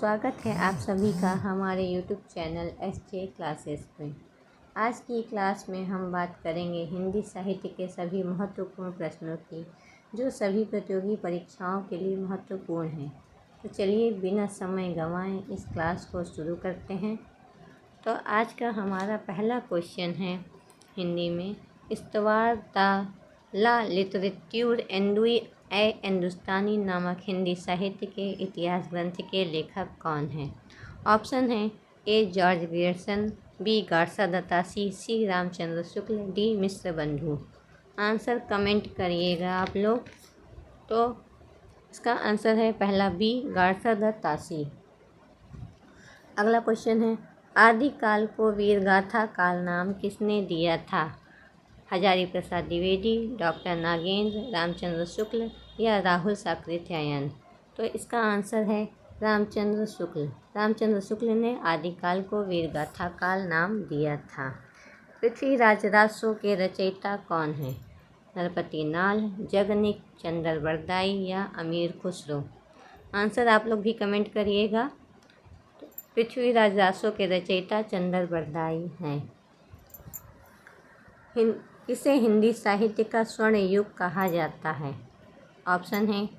स्वागत है आप सभी का हमारे YouTube चैनल SJ क्लासेस में। आज की क्लास में हम बात करेंगे हिंदी साहित्य के सभी महत्वपूर्ण प्रश्नों की, जो सभी प्रतियोगी परीक्षाओं के लिए महत्वपूर्ण हैं। तो चलिए बिना समय गंवाए इस क्लास को शुरू करते हैं। तो आज का हमारा पहला क्वेश्चन है हिंदी में, इस्तवार द ला लिटरेच्यूर एंडुई ए हिंदुस्तानी नामक हिंदी साहित्य के इतिहास ग्रंथ के लेखक कौन हैं? ऑप्शन है A George Grierson, B Garcin de Tassy, C Ramchandra Shukla, D Mishra Bandhu. Answer comment करिएगा आप लोग। तो इसका आंसर है पहला बी गाडसा दत्तासी। अगला क्वेश्चन है, आदिकाल को वीरगाथा काल नाम किसने दिया था? हजारी प्रसाद द्विवेदी, डॉक्टर नागेंद्र, रामचंद्र शुक्ल या राहुल साकृत्यायन। तो इसका आंसर है रामचंद्र शुक्ल। रामचंद्र शुक्ल ने आदिकाल को वीरगाथा काल नाम दिया था। पृथ्वीराज रासो के रचयिता कौन हैं? नरपति नाल, जगनिक, चंदर बरदाई या अमीर खुसरो। आंसर आप लोग भी कमेंट करिएगा। पृथ्वीराज रासो के रचयिता चंदर बरदाई हैं। इसे हिंदी साहित्य का स्वर्ण युग कहा जाता है। ऑप्शन है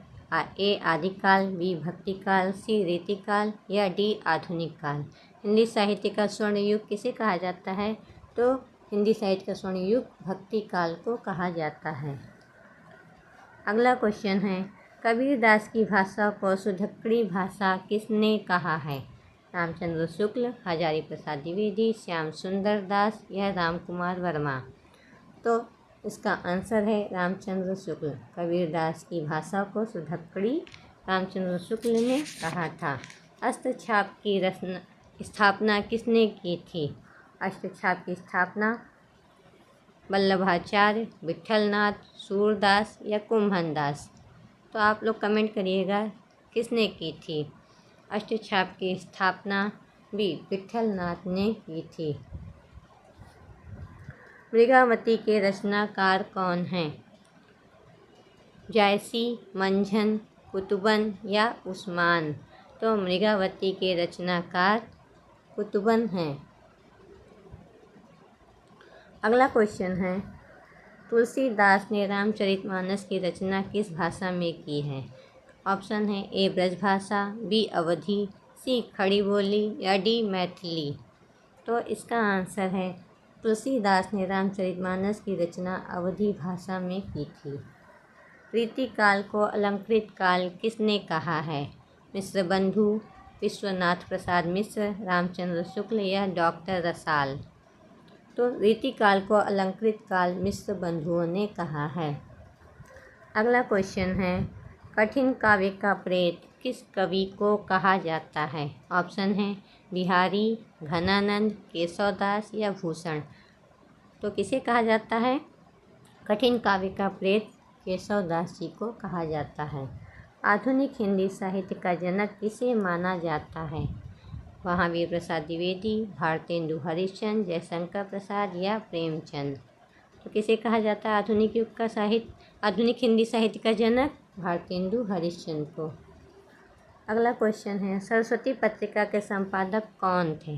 ए आदिकाल, बी भक्तिकाल, सी रीतिकाल या डी आधुनिक काल। हिंदी साहित्य का स्वर्ण युग किसे कहा जाता है? तो हिंदी साहित्य का स्वर्ण युग भक्ति काल को कहा जाता है। अगला क्वेश्चन है, कबीरदास की भाषा को सुधक्कड़ी भाषा किसने कहा है? रामचंद्र शुक्ल, हजारी प्रसाद द्विवेदी, श्याम सुंदर दास या रामकुमार वर्मा। तो इसका आंसर है रामचंद्र शुक्ल। कबीरदास की भाषा को सुधक्कड़ी रामचंद्र शुक्ल ने कहा था। अष्टछाप की स्थापना किसने की थी? अष्टछाप की स्थापना वल्लभाचार्य, विट्ठलनाथ, सूरदास या कुंभनदास। तो आप लोग कमेंट करिएगा किसने की थी। अष्टछाप की स्थापना भी विट्ठलनाथ ने की थी। मृगावती के रचनाकार कौन हैं? जायसी, मंझन, कुतुबन या उस्मान। तो मृगावती के रचनाकार कुतुबन हैं। अगला क्वेश्चन है, तुलसीदास ने रामचरितमानस की रचना किस भाषा में की है? ऑप्शन है ए ब्रजभाषा, बी अवधी, सी खड़ी बोली या डी मैथिली। तो इसका आंसर है तुलसीदास ने रामचरितमानस की रचना अवधी भाषा में की थी। रीतिकाल को अलंकृत काल किसने कहा है? मिश्र बंधु, विश्वनाथ प्रसाद मिश्र, रामचंद्र शुक्ल या डॉक्टर रसाल। तो रीतिकाल को अलंकृत काल मिश्र बंधुओं ने कहा है। अगला क्वेश्चन है, कठिन काव्य का प्रेत किस कवि को कहा जाता है? ऑप्शन है बिहारी, घनानंद, केशवदास या भूषण। तो किसे कहा जाता है? कठिन काव्य का प्रेत केशवदास जी को कहा जाता है। आधुनिक हिंदी साहित्य का जनक किसे माना जाता है? महावीर प्रसाद द्विवेदी, भारतेंदु हरिश्चंद्र, जयशंकर प्रसाद या प्रेमचंद। तो किसे कहा जाता है आधुनिक युग का आधुनिक हिंदी साहित्य का जनक? भारतेंदु हरिश्चंद्र को। अगला क्वेश्चन है, सरस्वती पत्रिका के संपादक कौन थे?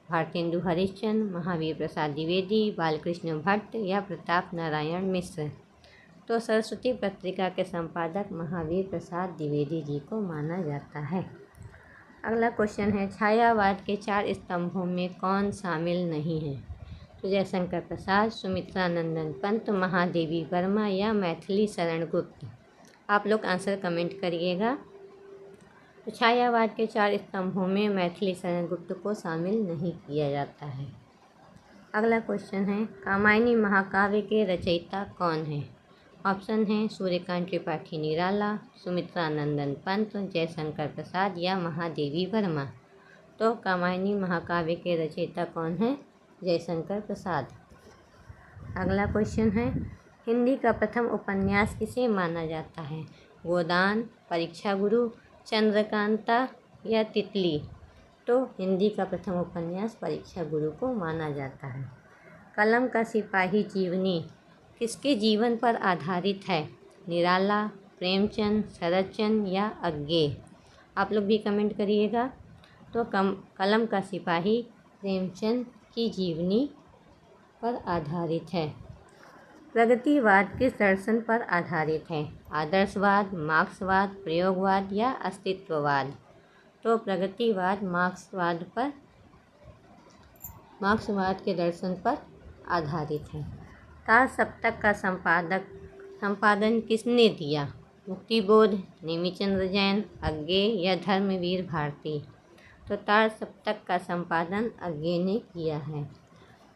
भारतेंदु हरिश्चंद्र, महावीर प्रसाद द्विवेदी, बालकृष्ण भट्ट या प्रताप नारायण मिश्र। तो सरस्वती पत्रिका के संपादक महावीर प्रसाद द्विवेदी जी को माना जाता है। अगला क्वेश्चन है, छायावाद के 4 स्तंभों में कौन शामिल नहीं है? तो जयशंकर प्रसाद, सुमित्रा नंदन पंत, महादेवी वर्मा या मैथिली शरण गुप्त। आप लोग आंसर कमेंट करिएगा। तो छायावाद के 4 स्तंभों में मैथिली शरण गुप्त को शामिल नहीं किया जाता है। अगला क्वेश्चन है, कामायनी महाकाव्य के रचयिता कौन है? ऑप्शन है सूर्यकांत त्रिपाठी निराला, सुमित्रा नंदन पंत, जयशंकर प्रसाद या महादेवी वर्मा। तो कामायनी महाकाव्य के रचयिता कौन है? जयशंकर प्रसाद। अगला क्वेश्चन है, हिंदी का प्रथम उपन्यास किसे माना जाता है? गोदान, परीक्षा गुरु, चंद्रकांता या तितली। तो हिंदी का प्रथम उपन्यास परीक्षा गुरु को माना जाता है। कलम का सिपाही जीवनी किसके जीवन पर आधारित है? निराला, प्रेमचंद, शरतचंद्र या अज्ञे। आप लोग भी कमेंट करिएगा। तो कलम का सिपाही प्रेमचंद की जीवनी पर आधारित है। प्रगतिवाद किस दर्शन पर आधारित है? आदर्शवाद, मार्क्सवाद, प्रयोगवाद या अस्तित्ववाद? तो प्रगतिवाद मार्क्सवाद के दर्शन पर आधारित है। तार सप्तक का संपादन किसने दिया? मुक्तिबोध, नेमिचंद्र जैन, अज्ञेय या धर्मवीर भारती? तो तार सप्तक का संपादन अज्ञेय ने किया है।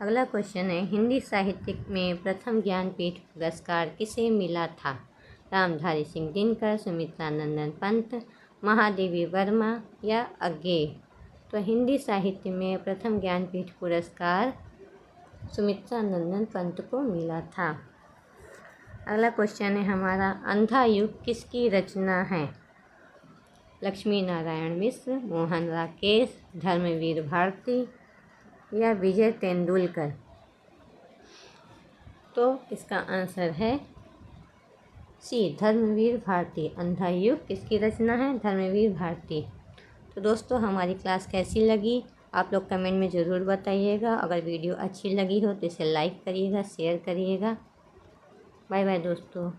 अगला क्वेश्चन है, हिंदी साहित्य में प्रथम ज्ञानपीठ पुरस्कार किसे मिला था? रामधारी सिंह दिनकर, सुमित्रा नंदन पंत, महादेवी वर्मा या अज्ञेय? तो हिंदी साहित्य में प्रथम ज्ञानपीठ पुरस्कार सुमित्रा नंदन पंत को मिला था। अगला क्वेश्चन है हमारा, अंधा युग किसकी रचना है? लक्ष्मी नारायण मिश्र, मोहन राकेश, धर्मवीर भारती या विजय तेंदुलकर? तो इसका आंसर है सी, धर्मवीर भारती। अंधा युग किसकी रचना है? धर्मवीर भारती। तो दोस्तों, हमारी क्लास कैसी लगी आप लोग कमेंट में ज़रूर बताइएगा। अगर वीडियो अच्छी लगी हो तो इसे लाइक करिएगा, शेयर करिएगा। बाय बाय दोस्तों।